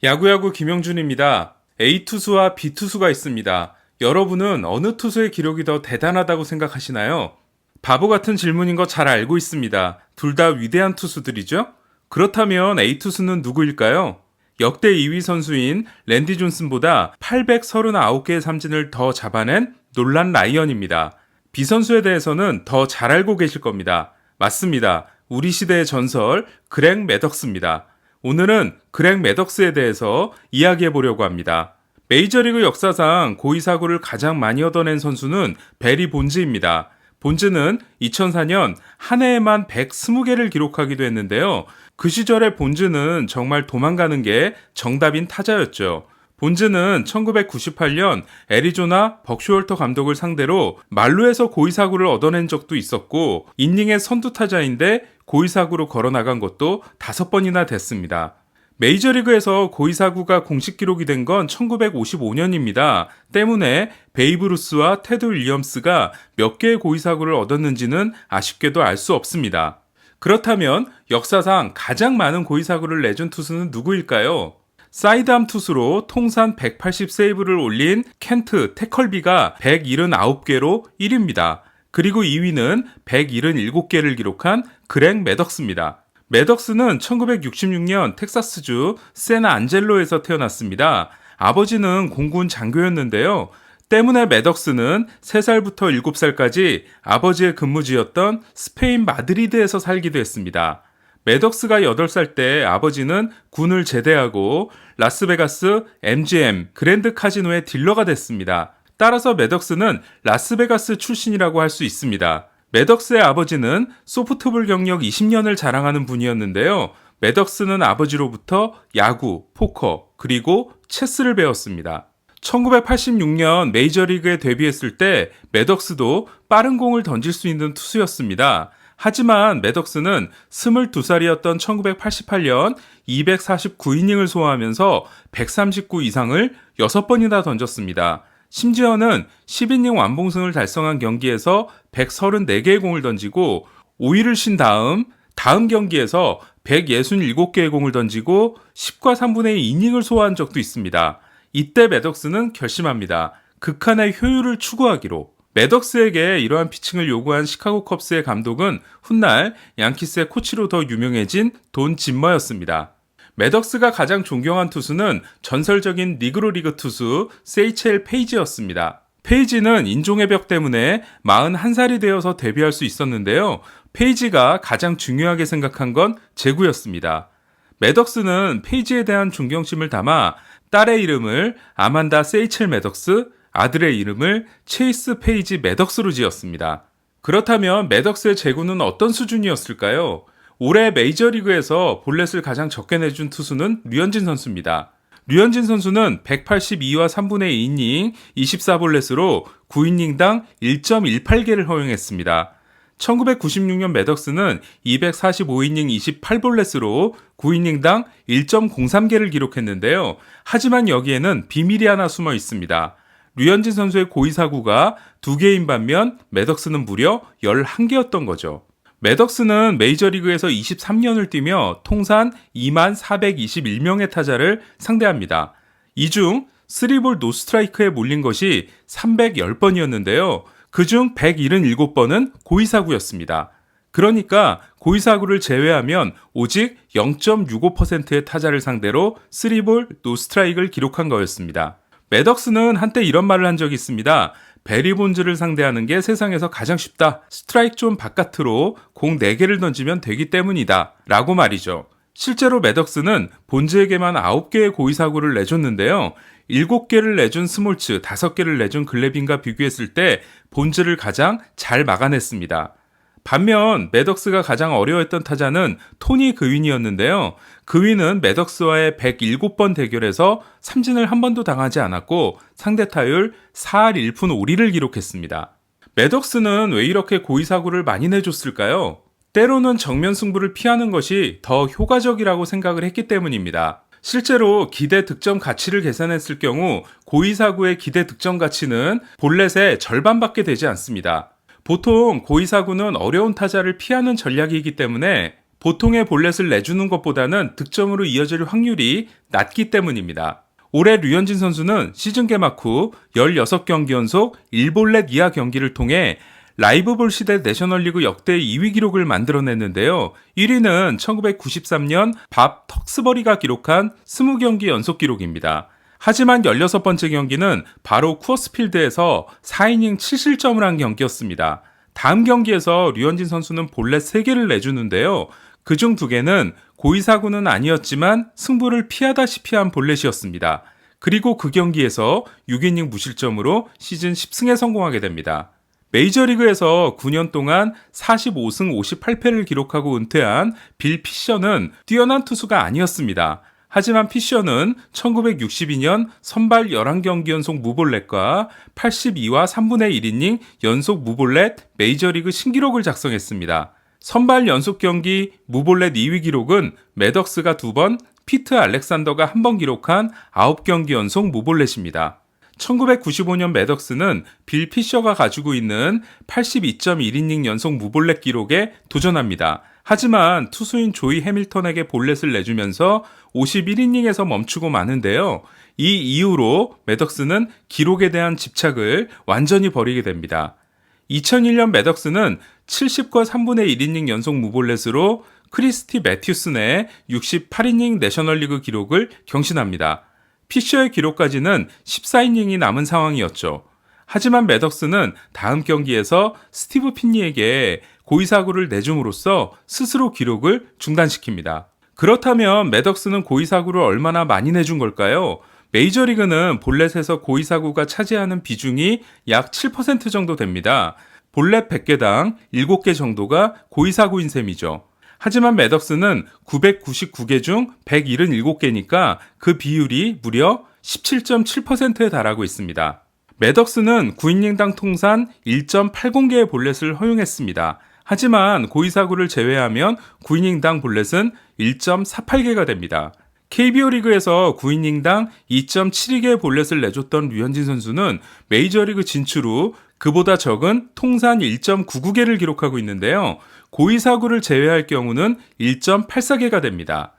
야구야구 김영준입니다. A 투수와 B 투수가 있습니다. 여러분은 어느 투수의 기록이 더 대단하다고 생각하시나요? 바보 같은 질문인 거 잘 알고 있습니다. 둘 다 위대한 투수들이죠? 그렇다면 A 투수는 누구일까요? 역대 2위 선수인 랜디 존슨보다 839개의 삼진을 더 잡아낸 놀란 라이언입니다. B 선수에 대해서는 더 잘 알고 계실 겁니다. 맞습니다. 우리 시대의 전설 그렉 매덕스입니다. 오늘은 그렉 매덕스에 대해서 이야기해 보려고 합니다. 메이저리그 역사상 고의 사구를 가장 많이 얻어낸 선수는 베리 본즈입니다. 본즈는 2004년 한 해에만 120개를 기록하기도 했는데요. 그 시절의 본즈는 정말 도망가는 게 정답인 타자였죠. 본즈는 1998년 애리조나 벅슈월터 감독을 상대로 만루에서 고의 사구를 얻어낸 적도 있었고, 인닝의 선두 타자인데 고의 사구로 걸어나간 것도 5번이나 됐습니다. 메이저리그에서 고의 사구가 공식 기록이 된 건 1955년입니다. 때문에 베이브 루스와 테드 윌리엄스가 몇 개의 고의 사구를 얻었는지는 아쉽게도 알 수 없습니다. 그렇다면 역사상 가장 많은 고의 사구를 내준 투수는 누구일까요? 사이드암 투수로 통산 180 세이브를 올린 켄트 태컬비가 179개로 1위입니다. 그리고 2위는 177개를 기록한 그렉 매덕스입니다. 매덕스는 1966년 텍사스주 샌안젤로에서 태어났습니다. 아버지는 공군 장교였는데요. 때문에 매덕스는 3살부터 7살까지 아버지의 근무지였던 스페인 마드리드에서 살기도 했습니다. 매덕스가 8살 때 아버지는 군을 제대하고 라스베가스 MGM 그랜드 카지노의 딜러가 됐습니다. 따라서 매덕스는 라스베가스 출신이라고 할 수 있습니다. 매덕스의 아버지는 소프트볼 경력 20년을 자랑하는 분이었는데요. 매덕스는 아버지로부터 야구, 포커, 그리고 체스를 배웠습니다. 1986년 메이저리그에 데뷔했을 때 매덕스도 빠른 공을 던질 수 있는 투수였습니다. 하지만 매덕스는 22살이었던 1988년 249이닝을 소화하면서 139 이상을 6번이나 던졌습니다. 심지어는 10이닝 완봉승을 달성한 경기에서 134개의 공을 던지고 5위를 신 다음 경기에서 167개의 공을 던지고 10과 3분의 2 이닝을 소화한 적도 있습니다. 이때 매덕스는 결심합니다. 극한의 효율을 추구하기로. 매덕스에게 이러한 피칭을 요구한 시카고 컵스의 감독은 훗날 양키스의 코치로 더 유명해진 돈 짐머였습니다. 매덕스가 가장 존경한 투수는 전설적인 니그로 리그 투수 세이첼 페이지였습니다. 페이지는 인종의 벽 때문에 41살이 되어서 데뷔할 수 있었는데요. 페이지가 가장 중요하게 생각한 건 제구였습니다. 매덕스는 페이지에 대한 존경심을 담아 딸의 이름을 아만다 세이첼 매덕스, 아들의 이름을 체이스 페이지 매덕스로 지었습니다. 그렇다면 매덕스의 제구는 어떤 수준이었을까요? 올해 메이저리그에서 볼넷을 가장 적게 내준 투수는 류현진 선수입니다. 류현진 선수는 182와 3분의 2이닝 24볼넷으로 9이닝당 1.18개를 허용했습니다. 1996년 매덕스는 245이닝 28볼넷으로 9이닝당 1.03개를 기록했는데요. 하지만 여기에는 비밀이 하나 숨어 있습니다. 류현진 선수의 고의 사구가 2개인 반면 매덕스는 무려 11개였던 거죠. 매덕스는 메이저리그에서 23년을 뛰며 통산 2421명의 타자를 상대합니다. 이 중 3볼 노스트라이크에 몰린 것이 310번이었는데요. 그중 177번은 고의 사구였습니다. 그러니까 고의 사구를 제외하면 오직 0.65%의 타자를 상대로 3볼 노스트라이크를 기록한 거였습니다. 매덕스는 한때 이런 말을 한 적이 있습니다. 베리 본즈를 상대하는 게 세상에서 가장 쉽다. 스트라이크 존 바깥으로 공 4개를 던지면 되기 때문이다. 라고 말이죠. 실제로 매덕스는 본즈에게만 9개의 고의 사구를 내줬는데요. 7개를 내준 스몰츠, 5개를 내준 글래빈과 비교했을 때 본즈를 가장 잘 막아냈습니다. 반면 매덕스가 가장 어려워했던 타자는 토니 그윈이었는데요. 그윈은 매덕스와의 107번 대결에서 삼진을 한 번도 당하지 않았고 상대 타율 4할 1푼 5리를 기록했습니다. 매덕스는 왜 이렇게 고의 사구를 많이 내줬을까요? 때로는 정면 승부를 피하는 것이 더 효과적이라고 생각을 했기 때문입니다. 실제로 기대 득점 가치를 계산했을 경우 고의 사구의 기대 득점 가치는 볼넷의 절반밖에 되지 않습니다. 보통 고의 사구는 어려운 타자를 피하는 전략이기 때문에 보통의 볼넷을 내주는 것보다는 득점으로 이어질 확률이 낮기 때문입니다. 올해 류현진 선수는 시즌 개막 후 16경기 연속 1볼넷 이하 경기를 통해 라이브볼 시대 내셔널리그 역대 2위 기록을 만들어냈는데요. 1위는 1993년 밥 턱스버리가 기록한 20경기 연속 기록입니다. 하지만 16번째 경기는 바로 쿠어스필드에서 4이닝 7실점을 한 경기였습니다. 다음 경기에서 류현진 선수는 볼넷 3개를 내주는데요. 그중 2개는 고의사구는 아니었지만 승부를 피하다시피 한 볼넷이었습니다. 그리고 그 경기에서 6이닝 무실점으로 시즌 10승에 성공하게 됩니다. 메이저리그에서 9년 동안 45승 58패를 기록하고 은퇴한 빌 피셔는 뛰어난 투수가 아니었습니다. 하지만 피셔는 1962년 선발 11경기 연속 무볼넷과 82와 3분의 1이닝 연속 무볼넷 메이저리그 신기록을 작성했습니다. 선발 연속 경기 무볼넷 2위 기록은 매덕스가 2번, 피트 알렉산더가 1번 기록한 9경기 연속 무볼넷입니다. 1995년 매덕스는 빌 피셔가 가지고 있는 82.1이닝 연속 무볼넷 기록에 도전합니다. 하지만 투수인 조이 해밀턴에게 볼넷을 내주면서 51이닝에서 멈추고 마는데요. 이 이후로 매덕스는 기록에 대한 집착을 완전히 버리게 됩니다. 2001년 매덕스는 70과 3분의 1이닝 연속 무볼넷으로 크리스티 매튜슨의 68이닝 내셔널리그 기록을 경신합니다. 피셔의 기록까지는 14이닝이 남은 상황이었죠. 하지만 매덕스는 다음 경기에서 스티브 핀니에게 고의사구를 내줌으로써 스스로 기록을 중단시킵니다. 그렇다면 매덕스는 고의사구를 얼마나 많이 내준 걸까요? 메이저리그는 볼넷에서 고의사구가 차지하는 비중이 약 7% 정도 됩니다. 볼넷 100개당 7개 정도가 고의사구인 셈이죠. 하지만 매덕스는 999개 중 177개니까 그 비율이 무려 17.7%에 달하고 있습니다. 매덕스는 9이닝당 통산 1.80개의 볼넷을 허용했습니다. 하지만 고의사구를 제외하면 9이닝당 볼넷은 1.48개가 됩니다. KBO 리그에서 9이닝당 2.72개의 볼넷을 내줬던 류현진 선수는 메이저리그 진출 후 그보다 적은 통산 1.99개를 기록하고 있는데요. 고의사구를 제외할 경우는 1.84개가 됩니다.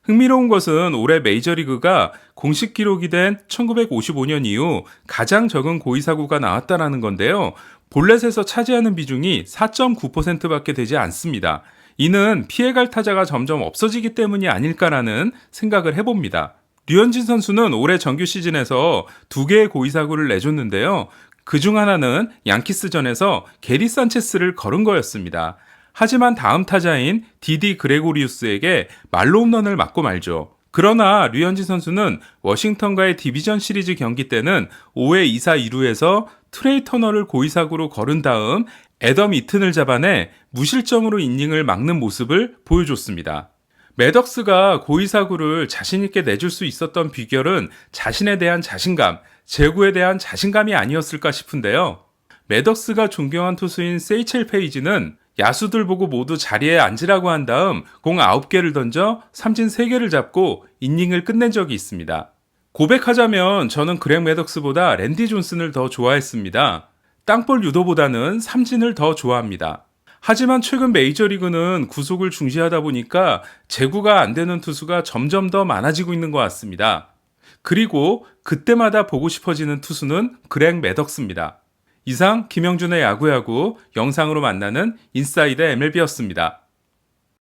흥미로운 것은 올해 메이저리그가 공식 기록이 된 1955년 이후 가장 적은 고의사구가 나왔다는 건데요. 볼넷에서 차지하는 비중이 4.9%밖에 되지 않습니다. 이는 피해갈 타자가 점점 없어지기 때문이 아닐까라는 생각을 해봅니다. 류현진 선수는 올해 정규 시즌에서 2개의 고의사구를 내줬는데요. 그중 하나는 양키스전에서 게리 산체스를 거른 거였습니다. 하지만 다음 타자인 디디 그레고리우스에게 말로 홈런을 맞고 말죠. 그러나 류현진 선수는 워싱턴과의 디비전 시리즈 경기 때는 5회 2사 2루에서 트레이 터너를 고의사구로 거른 다음 애덤 이튼을 잡아내 무실점으로 이닝을 막는 모습을 보여줬습니다. 매덕스가 고의사구를 자신있게 내줄 수 있었던 비결은 자신에 대한 자신감, 제구에 대한 자신감이 아니었을까 싶은데요. 매덕스가 존경한 투수인 세이첼 페이지는 야수들 보고 모두 자리에 앉으라고 한 다음 공 9개를 던져 삼진 3개를 잡고 이닝을 끝낸 적이 있습니다. 고백하자면 저는 그렉 매덕스보다 랜디 존슨을 더 좋아했습니다. 땅볼 유도보다는 삼진을 더 좋아합니다. 하지만 최근 메이저리그는 구속을 중시하다 보니까 제구가 안 되는 투수가 점점 더 많아지고 있는 것 같습니다. 그리고 그때마다 보고 싶어지는 투수는 그렉 매덕스입니다. 이상 김영준의 야구야구 영상으로 만나는 인사이드 MLB였습니다.